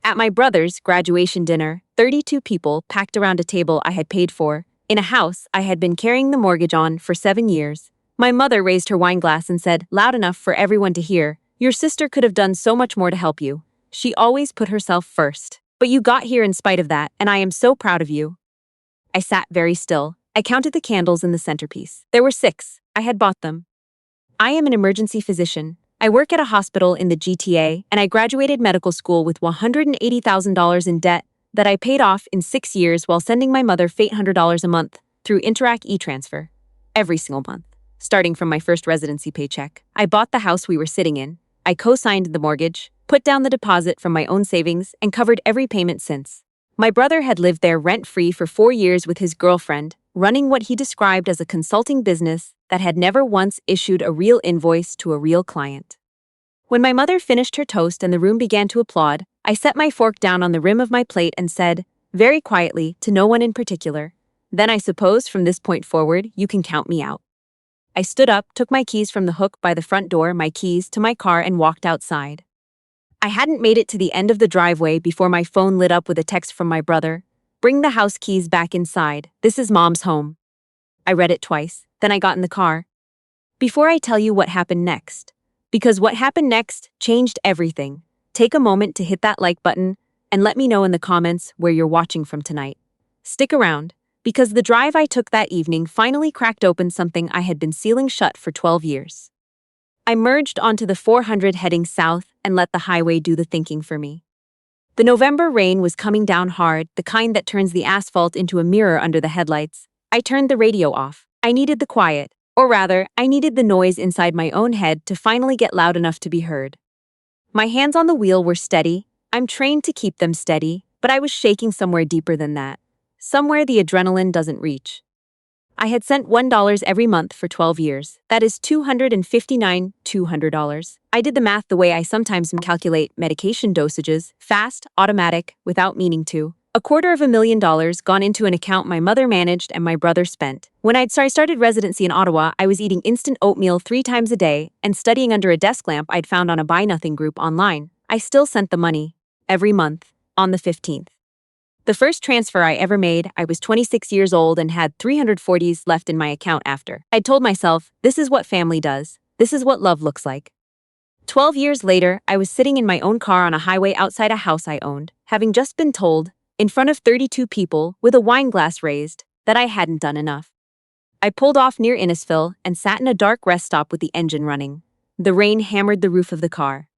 At my brother's graduation dinner, 32 people packed around a table I had paid for, in a house I had been carrying the mortgage on for 7 years. My mother raised her wine glass and said, loud enough for everyone to hear, "Your sister could have done so much more to help you. She always put herself first. But you got here in spite of that, and I am so proud of you." I sat very still. I counted the candles in the centerpiece. There were 6. I had bought them. I am an emergency physician. I work at a hospital in the GTA, and I graduated medical school with $180,000 in debt that I paid off in 6 years while sending my mother $800 a month through Interac e-transfer. Every single month, starting from my first residency paycheck. I bought the house we were sitting in. I co-signed the mortgage, put down the deposit from my own savings, and covered every payment since. My brother had lived there rent-free for 4 years with his girlfriend, running what he described as a consulting business that had never once issued a real invoice to a real client. When my mother finished her toast and the room began to applaud, I set my fork down on the rim of my plate and said, very quietly, to no one in particular, "Then I suppose from this point forward, you can count me out." I stood up, took my keys from the hook by the front door, my keys to my car, and walked outside. I hadn't made it to the end of the driveway before my phone lit up with a text from my brother. "Bring the house keys back inside. This is Mom's home." I read it twice, then I got in the car. Before I tell you what happened next, because what happened next changed everything, take a moment to hit that like button and let me know in the comments where you're watching from tonight. Stick around, because the drive I took that evening finally cracked open something I had been sealing shut for 12 years. I merged onto the 400 heading south and let the highway do the thinking for me. The November rain was coming down hard, the kind that turns the asphalt into a mirror under the headlights. I turned the radio off. I needed the quiet, or rather, I needed the noise inside my own head to finally get loud enough to be heard. My hands on the wheel were steady. I'm trained to keep them steady, but I was shaking somewhere deeper than that. Somewhere the adrenaline doesn't reach. I had sent $1 every month for 12 years. That is $259. I did the math the way I sometimes calculate medication dosages, fast, automatic, without meaning to. $250,000 gone into an account my mother managed and my brother spent. When I started residency in Ottawa, I was eating instant oatmeal 3 times a day and studying under a desk lamp I'd found on a Buy Nothing group online. I still sent the money. Every month. On the 15th. The first transfer I ever made, I was 26 years old and had $340 left in my account after. I'd told myself, this is what family does. This is what love looks like. 12 years later, I was sitting in my own car on a highway outside a house I owned, having just been told, in front of 32 people, with a wine glass raised, that I hadn't done enough. I pulled off near Innisfil and sat in a dark rest stop with the engine running. The rain hammered the roof of the car.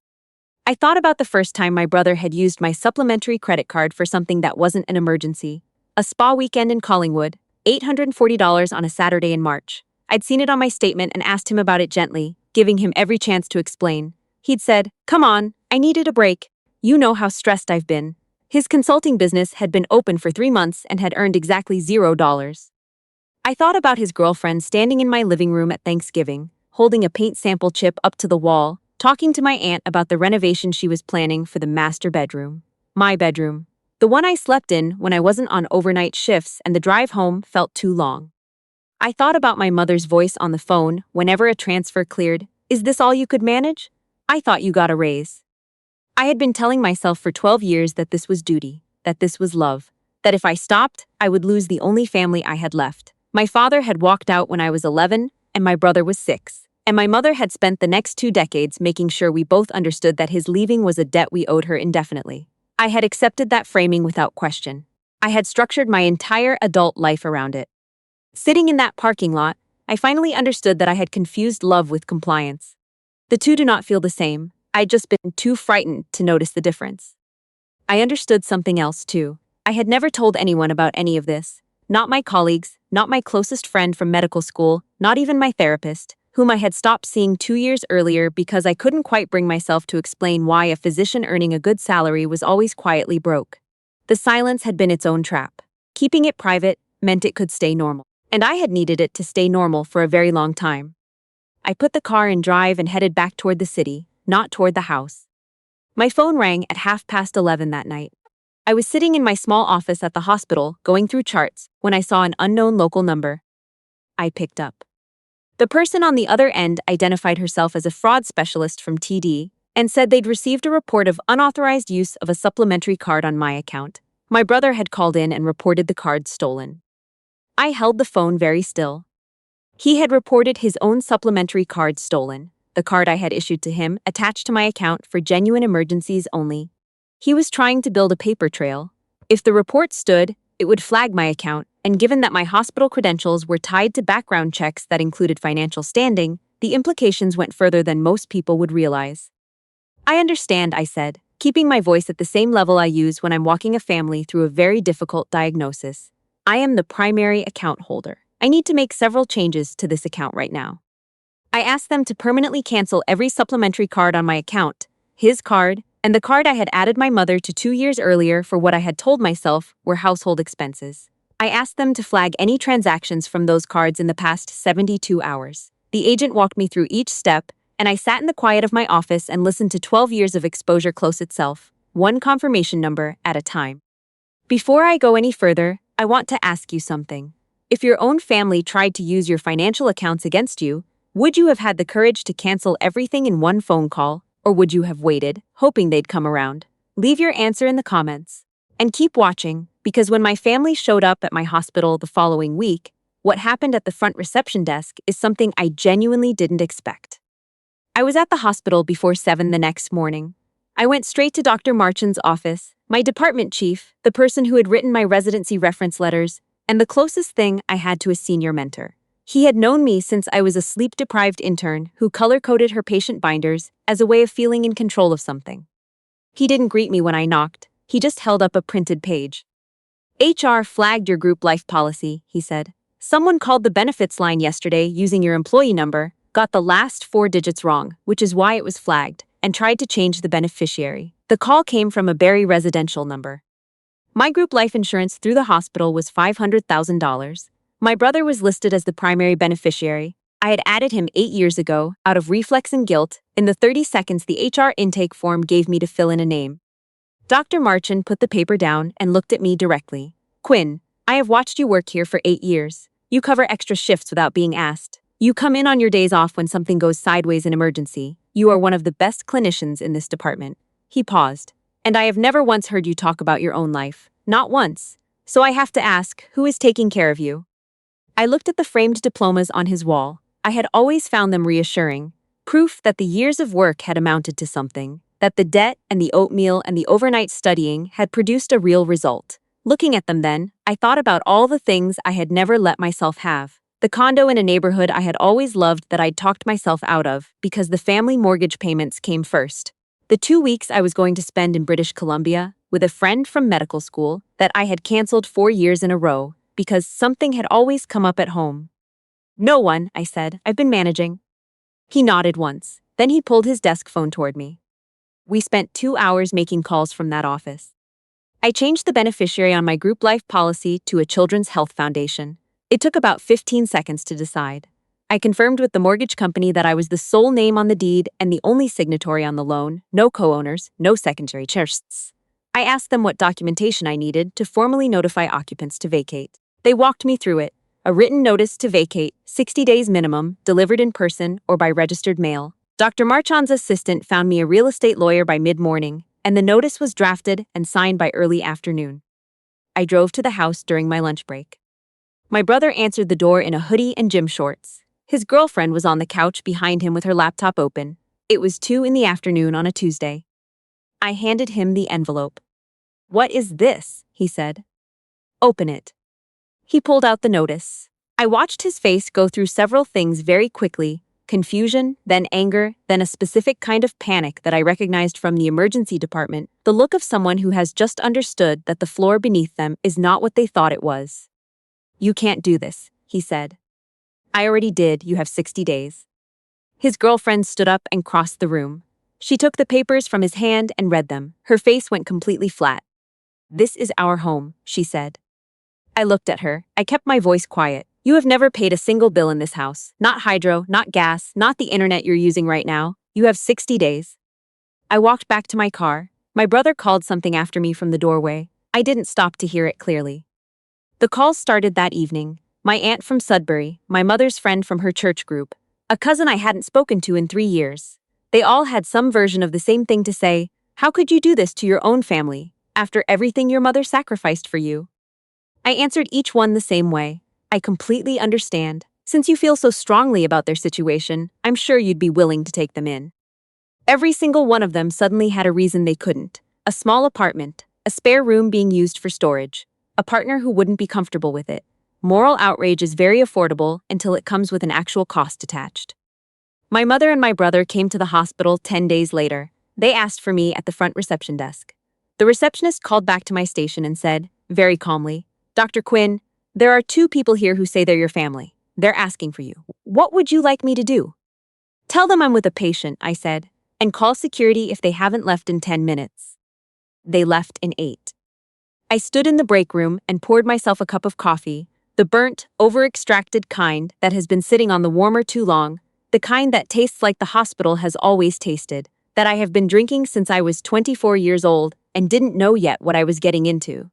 I thought about the first time my brother had used my supplementary credit card for something that wasn't an emergency. A spa weekend in Collingwood, $840 on a Saturday in March. I'd seen it on my statement and asked him about it gently, giving him every chance to explain. He'd said, "Come on, I needed a break. You know how stressed I've been." His consulting business had been open for 3 months and had earned exactly $0. I thought about his girlfriend standing in my living room at Thanksgiving, holding a paint sample chip up to the wall, talking to my aunt about the renovation she was planning for the master bedroom. My bedroom. The one I slept in when I wasn't on overnight shifts and the drive home felt too long. I thought about my mother's voice on the phone whenever a transfer cleared. "Is this all you could manage? I thought you got a raise." I had been telling myself for 12 years that this was duty, that this was love, that if I stopped, I would lose the only family I had left. My father had walked out when I was 11, and my brother was 6. And my mother had spent the next 2 decades making sure we both understood that his leaving was a debt we owed her indefinitely. I had accepted that framing without question. I had structured my entire adult life around it. Sitting in that parking lot, I finally understood that I had confused love with compliance. The two do not feel the same. I'd just been too frightened to notice the difference. I understood something else, too. I had never told anyone about any of this. Not my colleagues, not my closest friend from medical school, not even my therapist, whom I had stopped seeing 2 years earlier because I couldn't quite bring myself to explain why a physician earning a good salary was always quietly broke. The silence had been its own trap. Keeping it private meant it could stay normal. And I had needed it to stay normal for a very long time. I put the car in drive and headed back toward the city, not toward the house. My phone rang at 11:30 that night. I was sitting in my small office at the hospital, going through charts, when I saw an unknown local number. I picked up. The person on the other end identified herself as a fraud specialist from TD, and said they'd received a report of unauthorized use of a supplementary card on my account. My brother had called in and reported the card stolen. I held the phone very still. He had reported his own supplementary card stolen, the card I had issued to him, attached to my account for genuine emergencies only. He was trying to build a paper trail. If the report stood, it would flag my account, and given that my hospital credentials were tied to background checks that included financial standing, the implications went further than most people would realize. I understand, I said, keeping my voice at the same level I use when I'm walking a family through a very difficult diagnosis. I am the primary account holder. I need to make several changes to this account right now. I asked them to permanently cancel every supplementary card on my account, his card, and the card I had added my mother to 2 years earlier for what I had told myself were household expenses. I asked them to flag any transactions from those cards in the past 72 hours. The agent walked me through each step, and I sat in the quiet of my office and listened to 12 years of exposure close itself, one confirmation number at a time. Before I go any further, I want to ask you something. If your own family tried to use your financial accounts against you, would you have had the courage to cancel everything in one phone call, or would you have waited, hoping they'd come around? Leave your answer in the comments. And keep watching, because when my family showed up at my hospital the following week, what happened at the front reception desk is something I genuinely didn't expect. I was at the hospital before 7 the next morning. I went straight to Dr. Marchand's office, my department chief, the person who had written my residency reference letters, and the closest thing I had to a senior mentor. He had known me since I was a sleep-deprived intern who color-coded her patient binders as a way of feeling in control of something. He didn't greet me when I knocked, he just held up a printed page. HR flagged your group life policy, he said. Someone called the benefits line yesterday using your employee number, got the last 4 digits wrong, which is why it was flagged, and tried to change the beneficiary. The call came from a Barry residential number. My group life insurance through the hospital was $500,000. My brother was listed as the primary beneficiary. I had added him 8 years ago, out of reflex and guilt, in the 30 seconds the HR intake form gave me to fill in a name. Dr. Marchand put the paper down and looked at me directly. Quinn, I have watched you work here for 8 years. You cover extra shifts without being asked. You come in on your days off when something goes sideways in emergency. You are one of the best clinicians in this department. He paused. And I have never once heard you talk about your own life. Not once. So I have to ask, who is taking care of you? I looked at the framed diplomas on his wall. I had always found them reassuring. Proof that the years of work had amounted to something. That the debt and the oatmeal and the overnight studying had produced a real result. Looking at them then, I thought about all the things I had never let myself have. The condo in a neighborhood I had always loved that I'd talked myself out of because the family mortgage payments came first. The 2 weeks I was going to spend in British Columbia with a friend from medical school that I had canceled 4 years in a row because something had always come up at home. No one, I said, I've been managing. He nodded once, then he pulled his desk phone toward me. We spent 2 hours making calls from that office. I changed the beneficiary on my group life policy to a Children's Health Foundation. It took about 15 seconds to decide. I confirmed with the mortgage company that I was the sole name on the deed and the only signatory on the loan, no co-owners, no secondary chests. I asked them what documentation I needed to formally notify occupants to vacate. They walked me through it. A written notice to vacate, 60 days minimum, delivered in person or by registered mail. Dr. Marchand's assistant found me a real estate lawyer by mid-morning, and the notice was drafted and signed by early afternoon. I drove to the house during my lunch break. My brother answered the door in a hoodie and gym shorts. His girlfriend was on the couch behind him with her laptop open. It was 2 in the afternoon on a Tuesday. I handed him the envelope. "What is this?" he said. "Open it." He pulled out the notice. I watched his face go through several things very quickly. Confusion, then anger, then a specific kind of panic that I recognized from the emergency department, the look of someone who has just understood that the floor beneath them is not what they thought it was. "You can't do this," he said. "I already did, you have 60 days. His girlfriend stood up and crossed the room. She took the papers from his hand and read them. Her face went completely flat. "This is our home," she said. I looked at her. I kept my voice quiet. "You have never paid a single bill in this house. Not hydro, not gas, not the internet you're using right now. You have 60 days. I walked back to my car. My brother called something after me from the doorway. I didn't stop to hear it clearly. The calls started that evening. My aunt from Sudbury, my mother's friend from her church group, a cousin I hadn't spoken to in 3 years. They all had some version of the same thing to say. How could you do this to your own family, after everything your mother sacrificed for you? I answered each one the same way. I completely understand. Since you feel so strongly about their situation, I'm sure you'd be willing to take them in. Every single one of them suddenly had a reason they couldn't. A small apartment, a spare room being used for storage, a partner who wouldn't be comfortable with it. Moral outrage is very affordable until it comes with an actual cost attached. My mother and my brother came to the hospital 10 days later. They asked for me at the front reception desk. The receptionist called back to my station and said, very calmly, Dr. Quinn, there are 2 people here who say they're your family. They're asking for you. What would you like me to do? Tell them I'm with a patient, I said, and call security if they haven't left in 10 minutes. They left in 8. I stood in the break room and poured myself a cup of coffee, the burnt, over-extracted kind that has been sitting on the warmer too long, the kind that tastes like the hospital has always tasted, that I have been drinking since I was 24 years old and didn't know yet what I was getting into.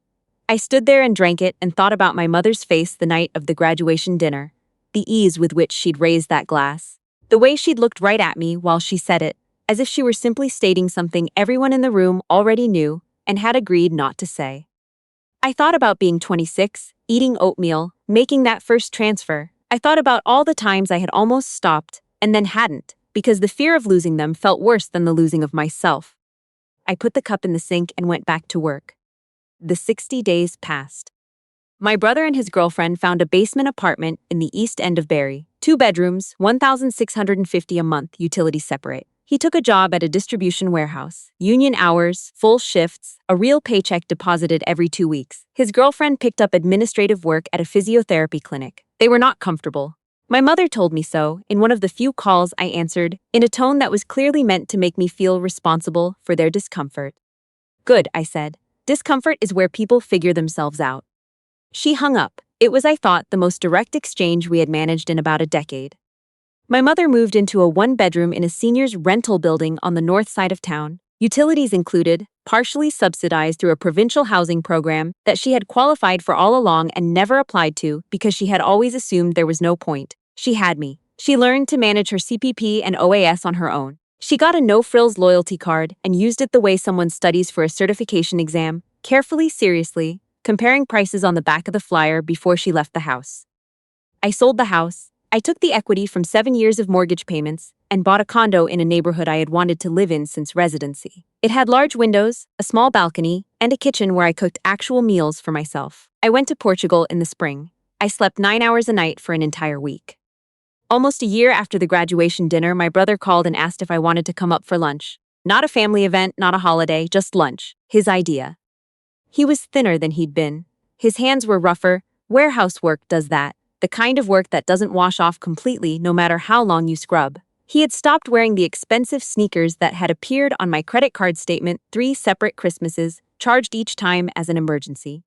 I stood there and drank it and thought about my mother's face the night of the graduation dinner, the ease with which she'd raised that glass, the way she'd looked right at me while she said it, as if she were simply stating something everyone in the room already knew and had agreed not to say. I thought about being 26, eating oatmeal, making that first transfer. I thought about all the times I had almost stopped and then hadn't, because the fear of losing them felt worse than the losing of myself. I put the cup in the sink and went back to work. The 60 days passed. My brother and his girlfriend found a basement apartment in the east end of Barrie, 2 bedrooms, $1,650 a month, utilities separate. He took a job at a distribution warehouse, union hours, full shifts, a real paycheck deposited every 2 weeks. His girlfriend picked up administrative work at a physiotherapy clinic. They were not comfortable. My mother told me so in one of the few calls I answered, in a tone that was clearly meant to make me feel responsible for their discomfort. Good, I said. Discomfort is where people figure themselves out. She hung up. It was, I thought, the most direct exchange we had managed in about a decade. My mother moved into a 1-bedroom in a seniors' rental building on the north side of town, utilities included, partially subsidized through a provincial housing program that she had qualified for all along and never applied to because she had always assumed there was no point. She had me. She learned to manage her CPP and OAS on her own. She got a no-frills loyalty card and used it the way someone studies for a certification exam, carefully, seriously, comparing prices on the back of the flyer before she left the house. I sold the house. I took the equity from 7 years of mortgage payments and bought a condo in a neighborhood I had wanted to live in since residency. It had large windows, a small balcony, and a kitchen where I cooked actual meals for myself. I went to Portugal in the spring. I slept 9 hours a night for an entire week. Almost a year after the graduation dinner, my brother called and asked if I wanted to come up for lunch. Not a family event, not a holiday, just lunch. His idea. He was thinner than he'd been. His hands were rougher. Warehouse work does that. The kind of work that doesn't wash off completely no matter how long you scrub. He had stopped wearing the expensive sneakers that had appeared on my credit card statement 3 separate Christmases, charged each time as an emergency.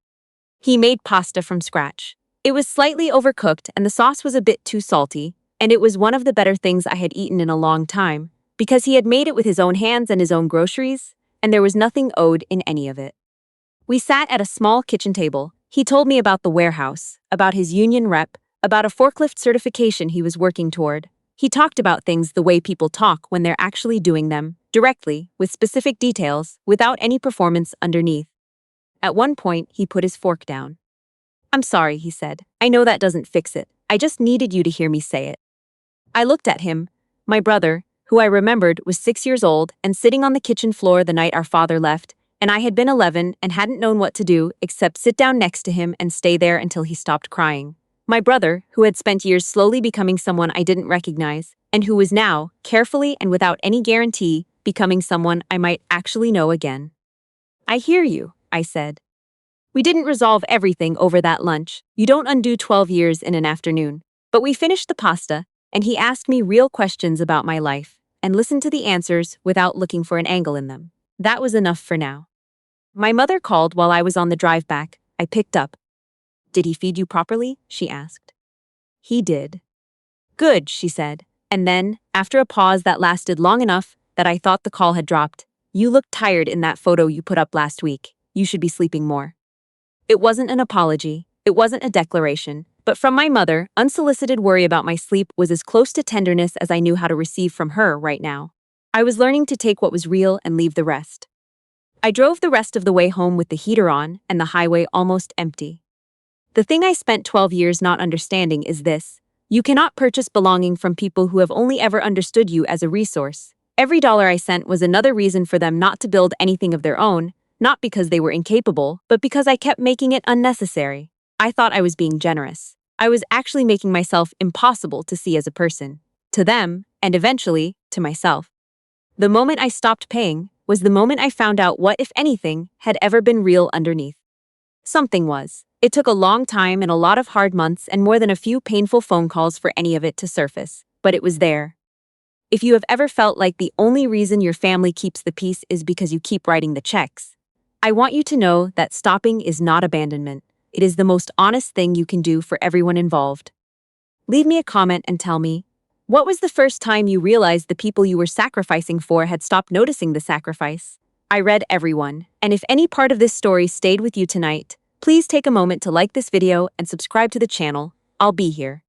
He made pasta from scratch. It was slightly overcooked and the sauce was a bit too salty, and it was one of the better things I had eaten in a long time, because he had made it with his own hands and his own groceries, and there was nothing owed in any of it. We sat at a small kitchen table. He told me about the warehouse, about his union rep, about a forklift certification he was working toward. He talked about things the way people talk when they're actually doing them, directly, with specific details, without any performance underneath. At one point, he put his fork down. I'm sorry, he said. I know that doesn't fix it. I just needed you to hear me say it. I looked at him. My brother, who I remembered was 6 years old and sitting on the kitchen floor the night our father left, and I had been 11 and hadn't known what to do except sit down next to him and stay there until he stopped crying. My brother, who had spent years slowly becoming someone I didn't recognize, and who was now, carefully and without any guarantee, becoming someone I might actually know again. I hear you, I said. We didn't resolve everything over that lunch. You don't undo 12 years in an afternoon. But we finished the pasta, and he asked me real questions about my life, and listened to the answers without looking for an angle in them. That was enough for now. My mother called while I was on the drive back. I picked up. Did he feed you properly? She asked. He did. Good, she said. And then, after a pause that lasted long enough that I thought the call had dropped, you looked tired in that photo you put up last week. You should be sleeping more. It wasn't an apology. It wasn't a declaration. But from my mother, unsolicited worry about my sleep was as close to tenderness as I knew how to receive from her right now. I was learning to take what was real and leave the rest. I drove the rest of the way home with the heater on and the highway almost empty. The thing I spent 12 years not understanding is this: you cannot purchase belonging from people who have only ever understood you as a resource. Every dollar I sent was another reason for them not to build anything of their own, not because they were incapable, but because I kept making it unnecessary. I thought I was being generous. I was actually making myself impossible to see as a person, to them, and eventually, to myself. The moment I stopped paying was the moment I found out what, if anything, had ever been real underneath. Something was. It took a long time and a lot of hard months and more than a few painful phone calls for any of it to surface, but it was there. If you have ever felt like the only reason your family keeps the peace is because you keep writing the checks, I want you to know that stopping is not abandonment. It is the most honest thing you can do for everyone involved. Leave me a comment and tell me, what was the first time you realized the people you were sacrificing for had stopped noticing the sacrifice? I read everyone, and if any part of this story stayed with you tonight, please take a moment to like this video and subscribe to the channel. I'll be here.